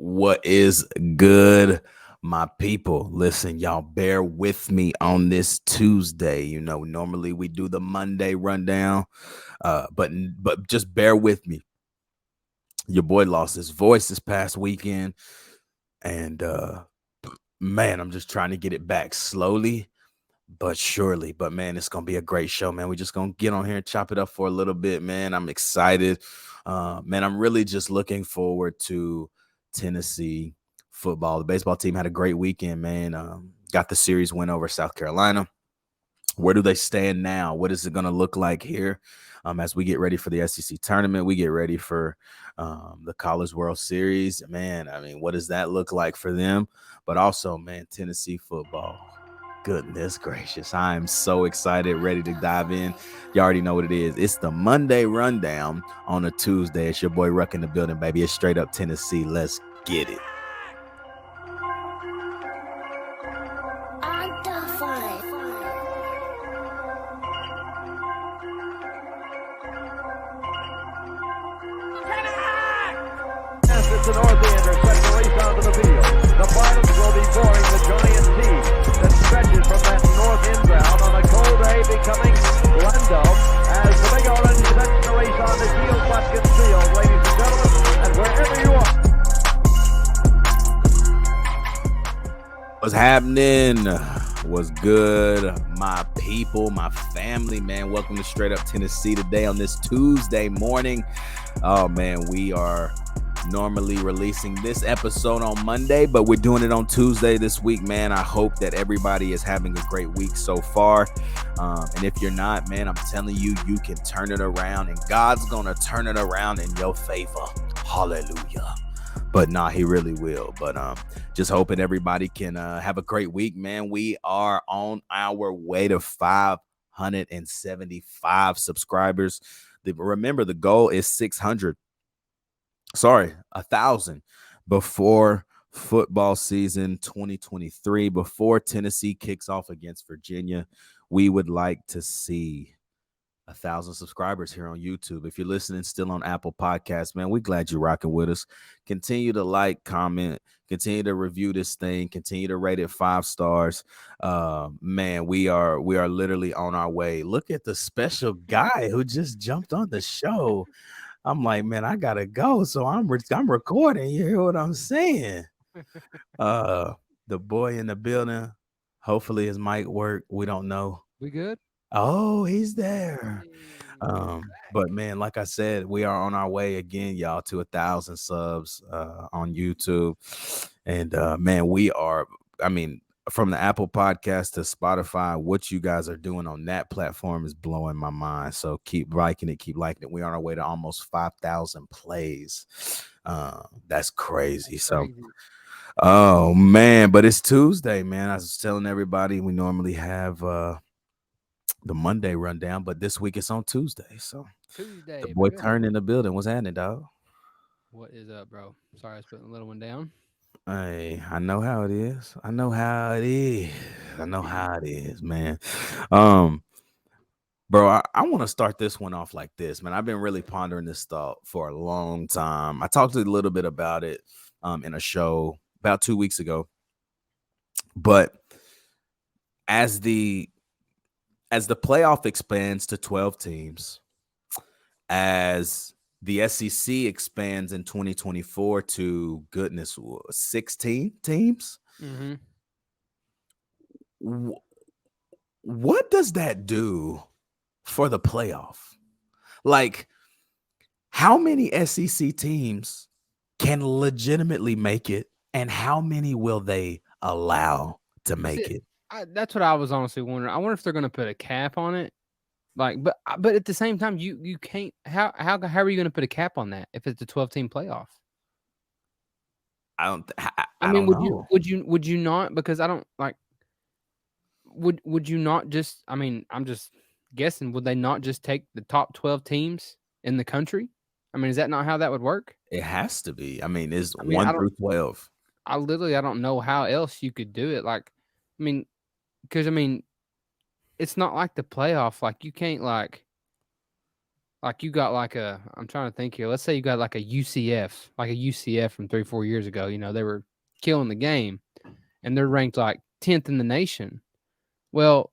What is good, my people? Listen, y'all, bear with me on this Tuesday. Normally we do the Monday rundown, but just bear with me. Your boy lost his voice this past weekend, and man, I'm just trying to get it back slowly but surely. But man, it's gonna be a great show, man. We're just gonna get on here and chop it up for a little bit, man. I'm excited. Man, I'm really just looking forward to Tennessee football. The baseball team had a great weekend, man. Got the series win over South Carolina. Where do they stand now? What is it going to look like here as we get ready for the SEC tournament? We get ready for the College World Series. Man, I mean, what does that look like for them? But also, man, Tennessee football. Goodness gracious. I am so excited, ready to dive in. You already know what it is. It's the Monday rundown on a Tuesday. It's your boy Ruck in the building, baby. It's straight up Tennessee. Let's get it. The Northander sets the race onto the field. The Vols will be boring the giant team that stretches from that north end ground on a cold day, becoming Glendale as the Big Orange sets the race on the Geo Watkins Field, ladies and gentlemen, and wherever you are. What's happening? What's good, my people, my family, man? Welcome to Straight Up Tennessee today on this Tuesday morning. Oh, man, we are normally releasing this episode on Monday, but we're doing it on Tuesday this week, man. I hope that everybody is having a great week so far. And if you're not, man, I'm telling you, you can turn it around, and God's gonna turn it around in your favor. Hallelujah. But nah, he really will. But just hoping everybody can have a great week, man. We are on our way to 575 subscribers. Remember, the goal is 1,000 before football season 2023. Before Tennessee kicks off against Virginia, we would like to see 1,000 subscribers here on YouTube. If you're listening still on Apple Podcasts, man, we're glad you're rocking with us. Continue to like, comment, continue to review this thing, continue to rate it 5 stars. Man, we are literally on our way. Look at the special guy who just jumped on the show. I'm like, man, I gotta go. So I'm recording. You hear what I'm saying? The boy in the building. Hopefully his mic work. We don't know. We good? Oh, he's there. But man, like I said, we are on our way again, y'all, to 1,000 subs on YouTube. And man, we are, I mean, from the Apple Podcast to Spotify, what you guys are doing on that platform is blowing my mind. So keep liking it, keep liking it. We're on our way to almost 5,000 plays. That's crazy. So, oh man, but it's Tuesday, man. I was telling everybody we normally have the Monday rundown, but this week it's on Tuesday. So Tuesday, the boy baby. turned in the building. What's happening, dog? What is up, bro? Sorry, I was putting the little one down. Hey, I know how it is. I know how it is. Man. Bro, I want to start this one off like this, man. I've been really pondering this thought for a long time. I talked a little bit about it in a show about 2 weeks ago. But as the playoff expands to 12 teams, as the SEC expands in 2024 to, goodness, 16 teams. Mm-hmm. What does that do for the playoff? Like, how many SEC teams can legitimately make it, and how many will they allow to make it? That's what I was honestly wondering. I wonder if they're going to put a cap on it. Like, but at the same time, you can't. How are you going to put a cap on that if it's a 12-team playoff? I mean, don't know. Would you not? Because I don't like. Would you not just? I mean, I'm just guessing. Would they not just take the top 12 teams in the country? I mean, is that not how that would work? It has to be. I mean, it's 1 through 12. I don't know how else you could do it. Like, I mean, because I mean, it's not like the playoff. Like, you can't like. Like you got like a, I'm trying to think here. Let's say you got like a UCF from 3, 4 years ago. They were killing the game, and they're ranked like 10th in the nation. Well,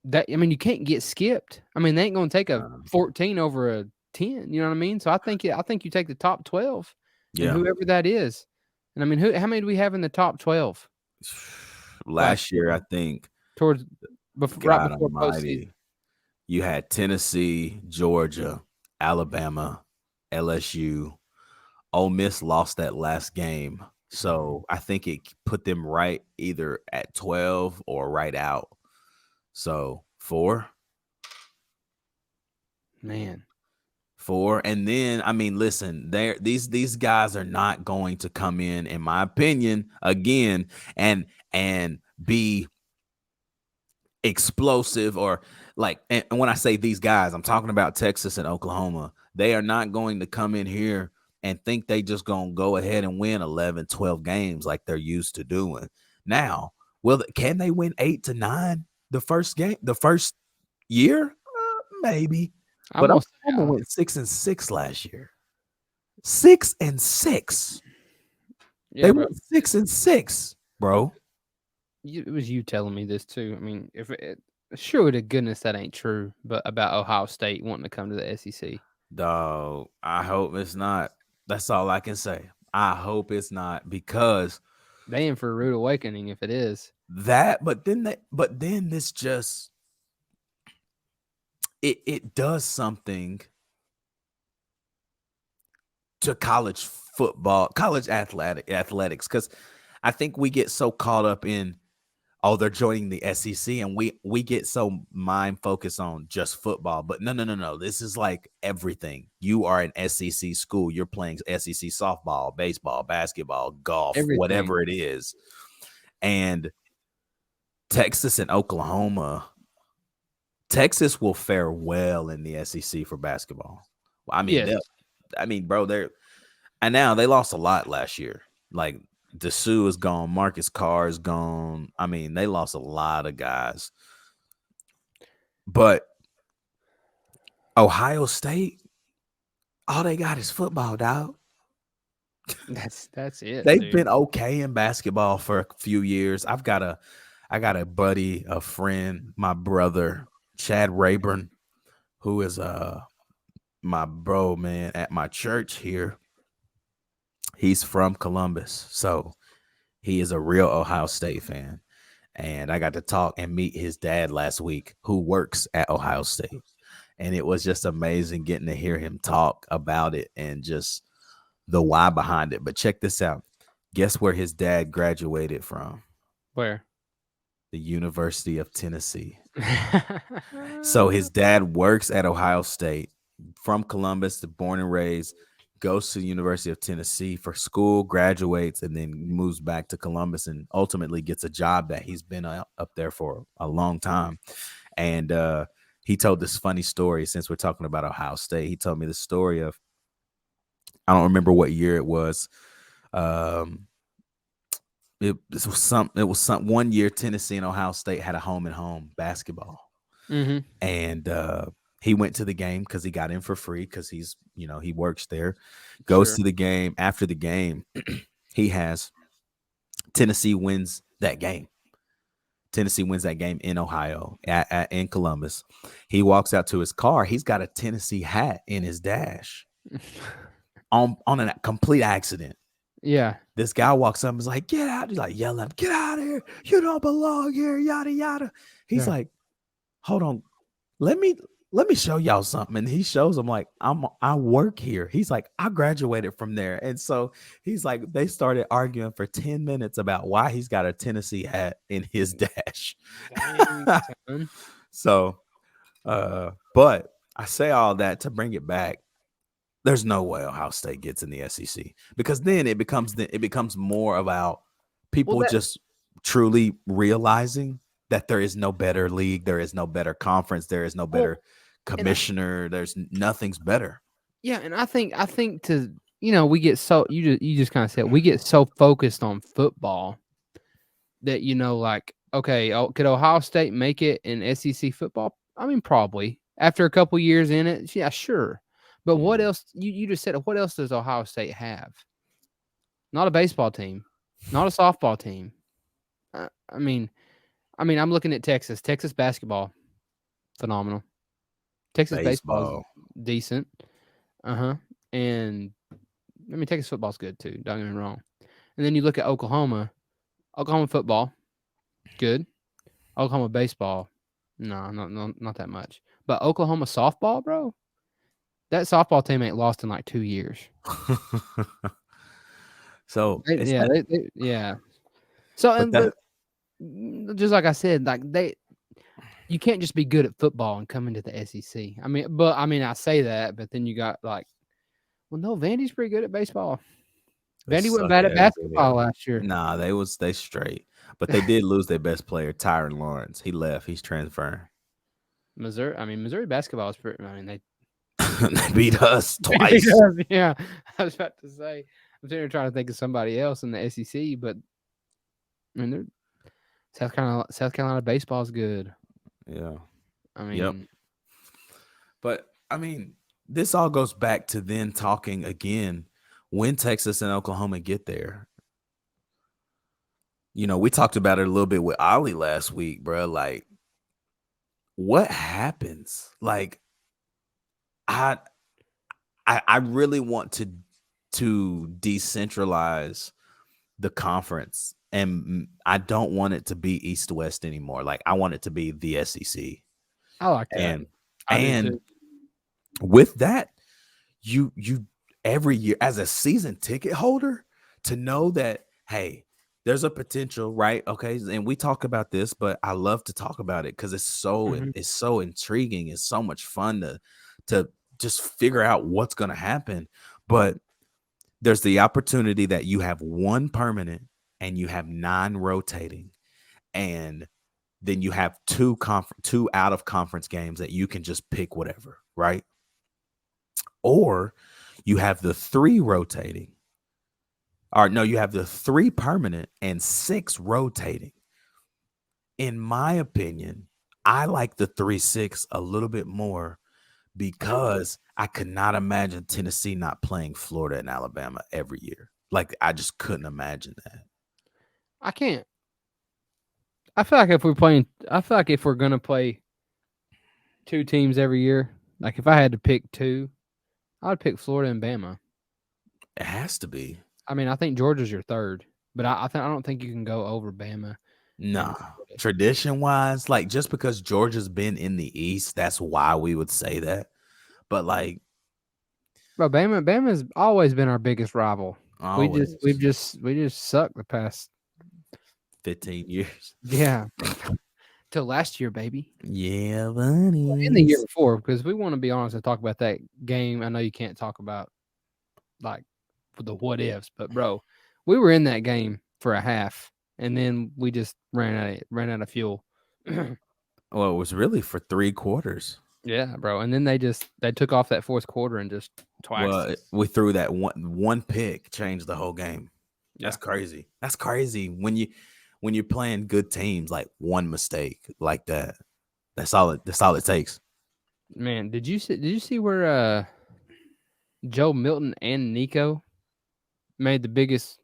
you can't get skipped. They ain't gonna take a Uh, 14 over a 10. You know what I mean? So I think you take the top 12, and yeah. whoever that is. And how many do we have in the top 12 last Last year, I year think, towards right God before postseason? Almighty, you had Tennessee, Georgia, Alabama, LSU. Ole Miss lost that last game, so I think it put them right either at 12 or right out. So Man, four, and then listen, these guys are not going to come in my opinion, again, and be explosive or like. And when I say these guys, I'm talking about Texas and Oklahoma. They are not going to come in here and think they just gonna go ahead and win 11, 12 games like they're used to doing. Now, can they win 8 to 9 the first year? Maybe. I'm But gonna say, Oklahoma went 6-6 last year. 6-6. They yeah, but went 6-6, bro. it was you telling me this too. If sure to goodness that ain't true, but about Ohio State wanting to come to the SEC, Dog, I hope it's not. That's all I can say. I hope it's not, because they in for a rude awakening if it is. but then this just it does something to college football, college athletics, because I think we get so caught up in, oh, they're joining the SEC, and we get so mind focused on just football. But no, no, no, no. This is like everything. You are an SEC school. You're playing SEC softball, baseball, basketball, golf, Everything. whatever it is. And Texas and Oklahoma, Texas will fare well in the SEC for basketball. Yes, Bro, and now they lost a lot last year. Like, Dessou is gone, Marcus Carr is gone. They lost a lot of guys. But Ohio State, all they got is football, dog. that's it, They've dude. been okay in basketball for a few years. I got a buddy, a friend, my brother, Chad Rayburn, who is my bro, man, at my church here. He's from Columbus, so he is a real Ohio State fan. And I got to talk and meet his dad last week, who works at Ohio State. And it was just amazing getting to hear him talk about it and just the why behind it. But check this out. Guess where his dad graduated from? Where? The University of Tennessee. So his dad works at Ohio State, from Columbus, born and raised, goes to the University of Tennessee for school, graduates, and then moves back to Columbus and ultimately gets a job that he's been up there for a long time. And he told this funny story, since we're talking about Ohio State. He told me the story of, I don't remember what year it was. It was some 1 year Tennessee and Ohio State had a home and home basketball. Mhm. And he went to the game because he got in for free, because he works there. Goes Sure. to the game. After the game, he has Tennessee wins that game. Tennessee wins that game in Ohio, in Columbus. He walks out to his car. He's got a Tennessee hat in his dash on a complete accident. Yeah. This guy walks up and is like, "Get out!" He's like yelling, "Get out of here! You don't belong here!" Yada yada. He's Yeah. like, "Hold on, let me show y'all something." And he shows him, like, I work here. He's like, "I graduated from there." And so he's like, they started arguing for 10 minutes about why he's got a Tennessee hat in his dash. Dang, son. So but I say all that to bring it back. There's no way Ohio State gets in the SEC, because then it becomes more about Well, people just truly realizing that there is no better league, there is no better conference, there is no well, better and I, commissioner, there's nothing's better. yeah, and I think we get so you just kind of said we get so focused on football that like, okay, could Ohio State make it in SEC football? Probably. after a couple years in it, yeah, sure. But what Mm. else? You just said it. What else does Ohio State have? Not a baseball team, not a softball team. I mean, I'm looking at Texas. Texas basketball, phenomenal. Texas baseball is Baseball. decent. Uh-huh. And I mean, Texas football's good too. Don't get me wrong. And then you look at Oklahoma. Oklahoma football, good. Oklahoma baseball, no, not that much. But Oklahoma softball, bro, that softball team ain't lost in like 2 years. So it's that, Yeah. So but and that. but just like I said, like you can't just be good at football and come into the SEC. I say that, but then you got like, well, no, Vandy's pretty good at baseball. They Vandy wasn't suck bad at at everything. basketball last year. Nah, they straight, but they did lose their best player, Tyron Lawrence. He left. He's transferring. Missouri basketball is pretty. I mean, they They beat us twice. because, yeah, I was about to say. I'm sitting here trying to think of somebody else in the SEC, but I mean, they're South Carolina baseball is good. Yeah. I Yep. mean, But I mean, this all goes back to then talking again when Texas and Oklahoma get there. We talked about it a little bit with Ollie last week, bro. Like, what happens? Like, I I really want to decentralize the conference, and I don't want it to be East West anymore. Like, I want it to be the SEC, I like that. and I do and too. with that, you every year as a season ticket holder to know that, hey, there's a potential, right? Okay, and we talk about this, but I love to talk about it because Mhm. it's so intriguing. It's so much fun to just figure out what's going to happen. But there's the opportunity that you have one permanent and you have 9 rotating, and then you have two out of conference games that you can just pick whatever, right? Or you have the 3 rotating. Or no, you have the 3 permanent and 6 rotating. In my opinion, I like the 3-6 a little bit more because I could not imagine Tennessee not playing Florida and Alabama every year. Like, I just couldn't imagine that. I can't. I feel like if we're gonna play 2 teams every year, like if I had to pick 2, I would pick Florida and Bama. It has to be. I mean, I think Georgia's your 3rd, but I don't think you can go over Bama and Nah. Florida. Tradition wise, like, just because Georgia's been in the East, that's why we would say that. But like, Bro, Bama's always been our biggest rival. always We just suck the past 15 years. yeah, till last year, baby. Yeah, In the year buddies. before, because we wanna be honest and talk about that game. I know you can't talk about, like, the what ifs, but bro, we were in that game for a half, and then we just ran out of fuel. Well, it was really for 3 quarters. Yeah, bro, and then they took off that 4th quarter and just twaxed Well, us. we threw that one pick, changed the whole game. That's Yeah. crazy. That's crazy when you're playing good teams, like one mistake like that. That's all it takes. Man, did you see where, Joe Milton and Nico made the biggest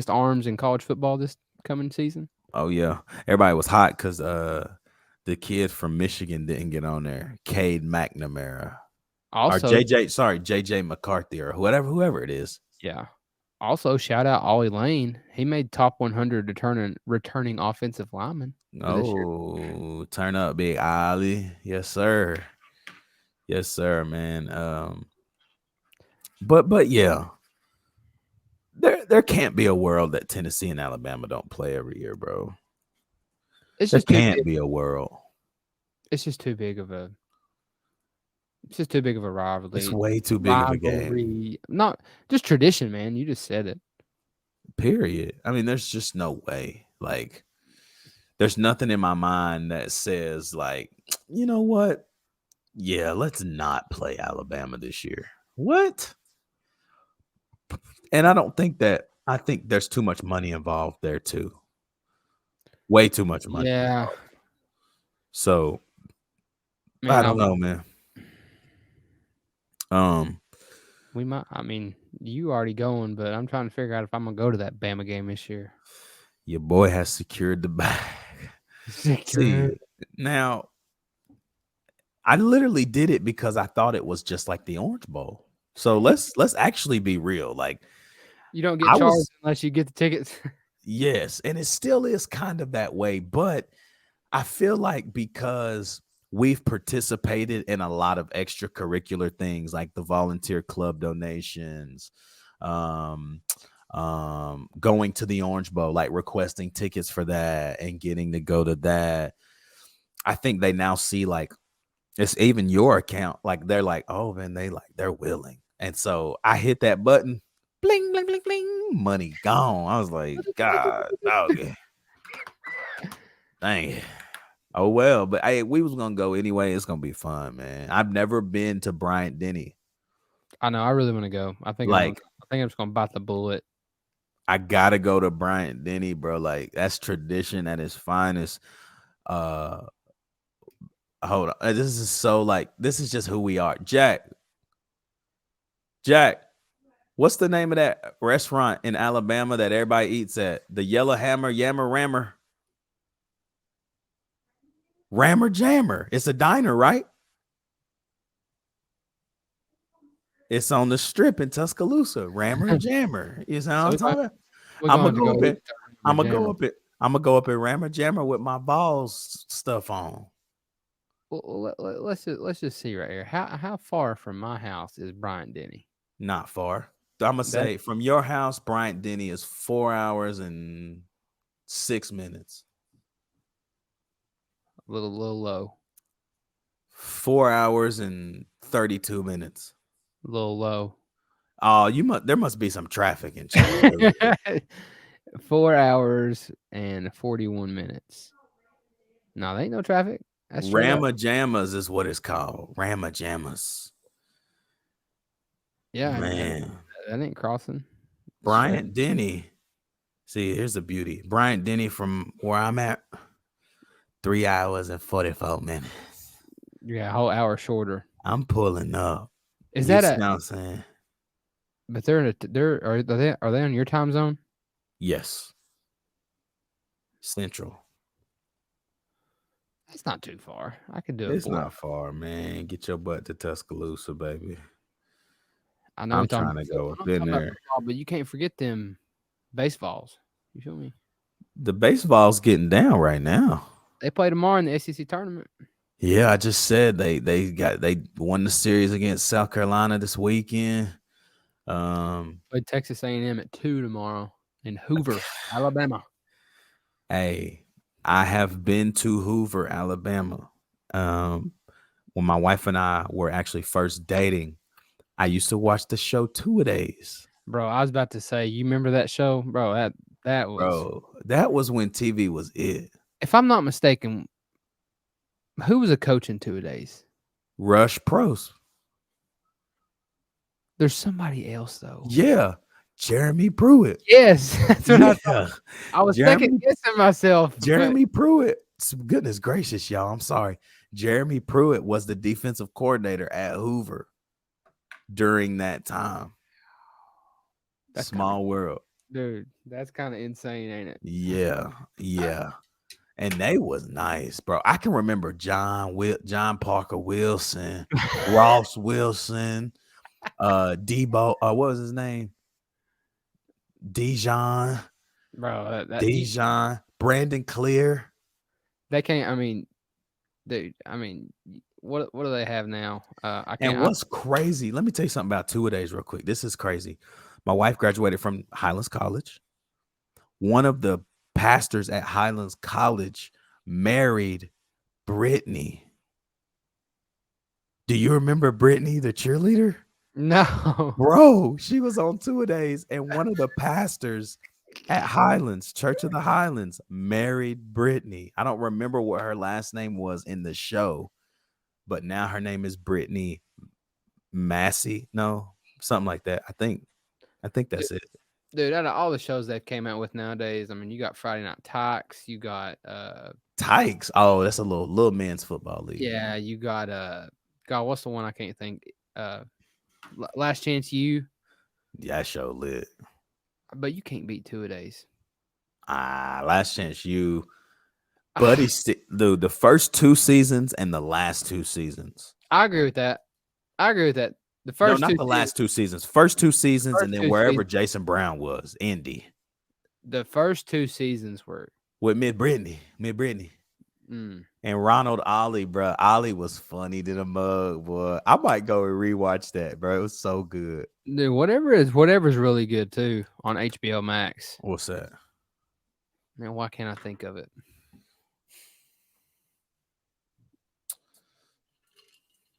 arms in college football this coming season? Oh yeah. Everybody was hot because the kid from Michigan didn't get on there. Cade McNamara. Or Also JJ McCarthy or whoever it is. yeah. Also, shout out Ollie Lane. He made top 100 returning offensive lineman for this year. Oh, turn up, Big Ollie. Yes, sir. Yes, sir, man. But yeah, there can't be a world that Tennessee and Alabama don't play every year, bro. It's There just too can't big. be a world. It's just too big of a. It's just too big of a It's rivalry. way too big of a game. Rivalry, not just tradition, man. You just said it. Period. I mean, there's just no way. Like, there's nothing in my mind that says, like, you know what? Yeah, let's not play Alabama this year. What? And I think there's too much money involved there too. Way too much money Yeah, involved. So I Man, don't know, man. Um, we might. I mean, you already going, but I'm trying to figure out if I'm gonna go to that Bama game this year. your boy has secured the bag. Secure. See, now I literally did it because I thought it was just like the Orange Bowl. So let's actually be real. Like You don't get I charged was unless you get the tickets. yes, and it still is kind of that way, but I feel like because we've participated in a lot of extracurricular things like the volunteer club donations, um, going to the Orange Bowl, like requesting tickets for that and getting to go to that. I think they now see like it's even your account. Like they're like, oh man, they're willing. And so I hit that button, bling, bling, bling, bling, money gone. I was like, God, okay, dang it. Oh well, but hey, we was gonna go anyway. It's gonna be fun, man. I've never been to Bryant Denny. I know. I really want to go. I think I'm gonna. Like, I think I'm just gonna bite the bullet. I gotta go to Bryant Denny, bro. Like, that's tradition at its finest. Uh hold on. This is so like this is just who we are. Jack, what's the name of that restaurant in Alabama that everybody eats at? The Yellow Hammer, Yammer Rammer. Rammer Jammer. It's a diner, right? It's on the strip in Tuscaloosa. Rammer Jammer. You know what So I'm talking about? we're I'm going gonna to go go up eat it. the I'm Rammer gonna go Jammer. up it. I'm gonna go up at Rammer Jammer with my Vols stuff on. Well, let's just see right here. How far from my house is Bryant Denny? Not far. I'm gonna That say from your house, Bryant Denny is 4 hours and 6 minutes. little low, 4 hours and 32 minutes. little low. Oh, there must be some traffic in Chattanooga. 4 hours and 41 minutes. No, there ain't no traffic. That's straight up. Ramajamas is what it's called. Ramajamas. Yeah, Man. that ain't crossing. Straight. Bryant Denny. See, here's the beauty. Bryant Denny from where I'm at, 3 hours and 44 minutes. Yeah, a whole hour shorter. I'm pulling up. Is You that see a? what I'm saying? But they're in a. They're are they on your time zone? Yes. Central. That's not too far. I could do it It's 4. not far, man. Get your butt to Tuscaloosa, baby. I know we're I'm talking trying about to go football. up I'm in talking about there. football, but you can't forget them baseballs. You feel me? The baseball's getting down right now. They play tomorrow in the SEC tournament. Yeah, I just said they won the series against South Carolina this weekend. Play Texas A&M at 2 tomorrow in Hoover, Alabama. Hey, I have been to Hoover, Alabama. Um, when my wife and I were actually first dating, I used to watch the show Two A Days. Bro, I was about to say, you remember that show? Bro, that was, Bro, that was when TV was it. if I'm not mistaken, who was a coach in 2 days? Rush Pros. There's somebody else though. Yeah. Jeremy Pruitt. Yes, that's what I thought. Yeah. I was second Jeremy guessing myself. but Jeremy Pruitt. Goodness gracious, y'all. I'm sorry. Jeremy Pruitt was the defensive coordinator at Hoover during that time. That's Small world. dude, that's kind of insane, ain't it? Yeah. Yeah. And they was nice, bro. I can remember John Parker Wilson, Ross Wilson, Debo, what was his name? Dijon, Bro, Brandon Clear. they can't. I mean, dude. I mean, what do they have now? I And can't. what's crazy, let me tell you something about Two A Days real quick. This is crazy. My wife graduated from Highlands College. One of the pastors at Highlands College married Brittany. Do you remember Brittany, the cheerleader? No, Bro, she was on Two A Days, and one of the pastors at Highlands, Church of the Highlands, married Brittany. I don't remember what her last name was in the show, but now her name is Brittany Massey. No, something like that. I think that's it. dude. Out of all the shows that came out with nowadays, I mean, you got Friday Night Talks, you got Tykes. Oh, that's a little men's football league. Yeah, you got God, what's the one I can't think? Last Chance U, Yeah, show lit. but you can't beat 2-a-days. Last Chance U. Buddy, dude, the first 2 seasons and the last 2 seasons. I agree with that. The No, first not two the seasons, last 2 seasons. First 2 seasons, first and then two wherever seasons, Jason Brown was, Indy. the first 2 seasons were. With Mid Brittany. Mm. And Ronald Ollie, bro. Ollie was funny to the mug, boy. I might go and rewatch that, bro. It was so good. Dude, whatever's really good too on HBO Max. What's that? Man, why can't I think of it?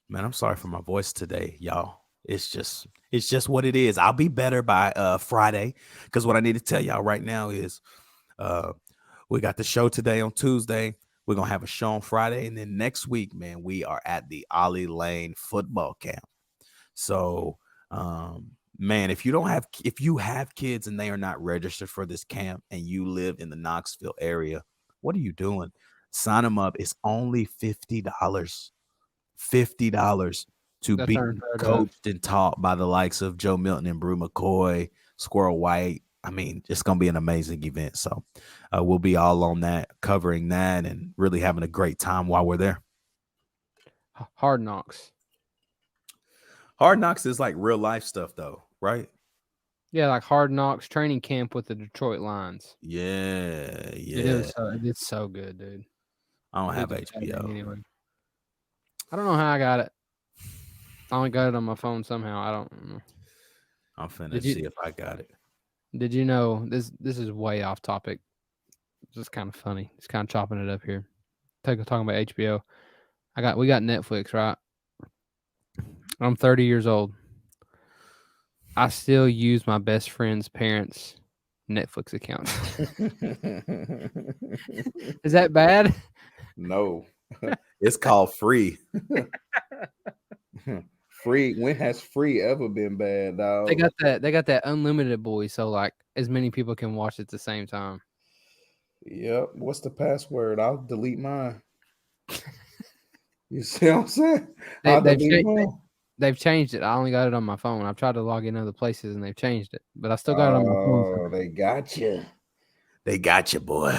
Man, I'm sorry for my voice today, y'all. It's just what it is. I'll be better by Friday, because what I need to tell y'all right now is we got the show today on Tuesday. We're gonna have a show on Friday, and then next week, man, we are at the Ollie Lane football camp. So man, if you have kids and they are not registered for this camp and you live in the Knoxville area, what are you doing? Sign them up. It's only $50. $50 to That's be unheard of. coached and taught by the likes of Joe Milton and Brew McCoy, Squirrel White. I mean, it's going to be an amazing event. So we'll be all on that, covering that, and really having a great time while we're there. Hard Knocks. Hard Knocks is like real life stuff, though, right? Yeah, like Hard Knocks training camp with the Detroit Lions. Yeah. It's so good, dude. I don't have HBO. Anyway. I don't know how I got it. I only got it on my phone somehow. I don't know. I'm finna see if I got it. Did you know this is way off topic? It's just kind of funny. It's kind of chopping it up here. Talking about HBO. We got Netflix, right? I'm 30 years old. I still use my best friend's parents' Netflix account. Is that bad? No. It's called free. Free. When has free ever been bad, dog? They got that unlimited boy, so like as many people can watch at the same time. Yep. What's the password? I'll delete mine. You see what I'm saying? They've changed it. I only got it on my phone. I've tried to log in other places and they've changed it, but I still got it on my phone. Oh, they got you. They got you, boy.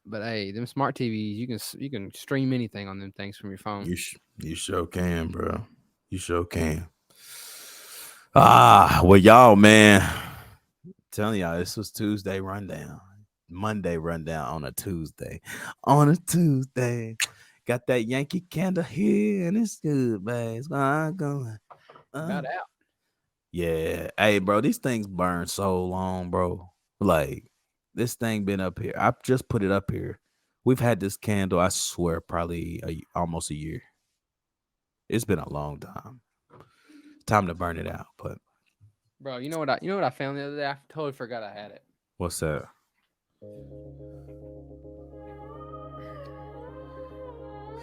But hey, them smart TVs, you can stream anything on them things from your phone. You sure can, bro. You sure can. Well, y'all, man. I'm telling y'all, this was Tuesday rundown. Monday rundown on a Tuesday. Got that Yankee candle here, and it's good, man. It's going. About out. Yeah. Hey, bro, these things burn so long, bro. Like, this thing been up here. I just put it up here. We've had this candle, I swear, probably almost a year. It's been a long time. Time to burn it out, but bro, you know what I found the other day? I totally forgot I had it. What's that?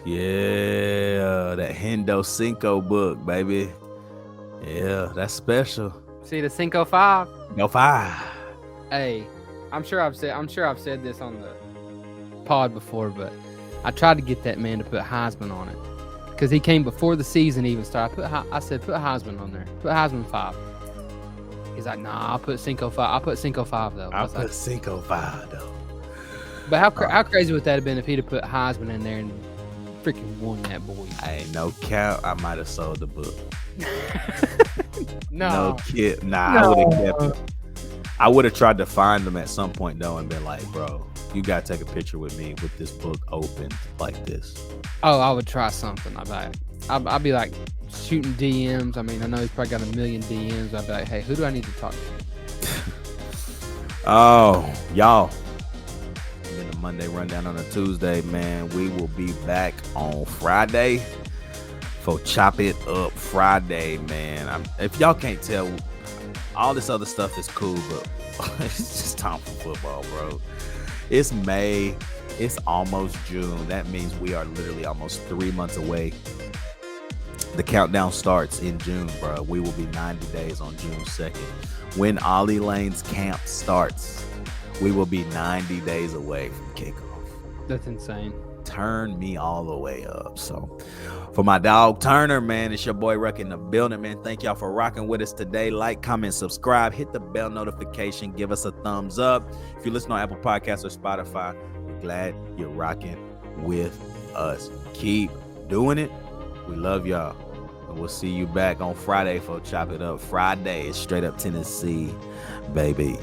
Yeah, that Hendo Cinco book, baby. Yeah, that's special. See the Cinco 5? Go 5. Hey, I'm sure I've said this on the pod before, but I tried to get that man to put Heisman on it because he came before the season even started. I said put Heisman on there. Put Heisman 5. He's like, nah, I'll put Cinco 5. I'll put Cinco 5 though. I'll put Cinco 5 though. But how crazy would that have been if he'd have put Heisman in there and freaking won that boy? Hey, no count. I might have sold the book. No kid. Nah, no. I would have kept it. I would have tried to find them at some point though and been like, bro, you gotta take a picture with me with this book open like this. Oh, I would try something. I'd be like shooting DMs. I mean, I know he's probably got a million DMs. I'd be like, hey, who do I need to talk to? Oh, y'all. Been a Monday rundown on a Tuesday, man. We will be back on Friday for Chop It Up Friday, man. If y'all can't tell, all this other stuff is cool, but it's just time for football, bro. It's May. It's almost June. That means we are literally almost 3 months away. The countdown starts in June, bro. We will be 90 days on June 2nd. When Ollie Lane's camp starts, we will be 90 days away from kickoff. That's insane. turn me all the way up. So for my dog Turner, man, it's your boy Ruck in the building, man. Thank y'all for rocking with us today. Like, comment, subscribe, hit the bell notification, give us a thumbs up. If you listen on Apple Podcasts or Spotify, we're glad you're rocking with us. Keep doing it. We love y'all. And we'll see you back on Friday for Chop It Up Friday. It's straight up Tennessee, baby.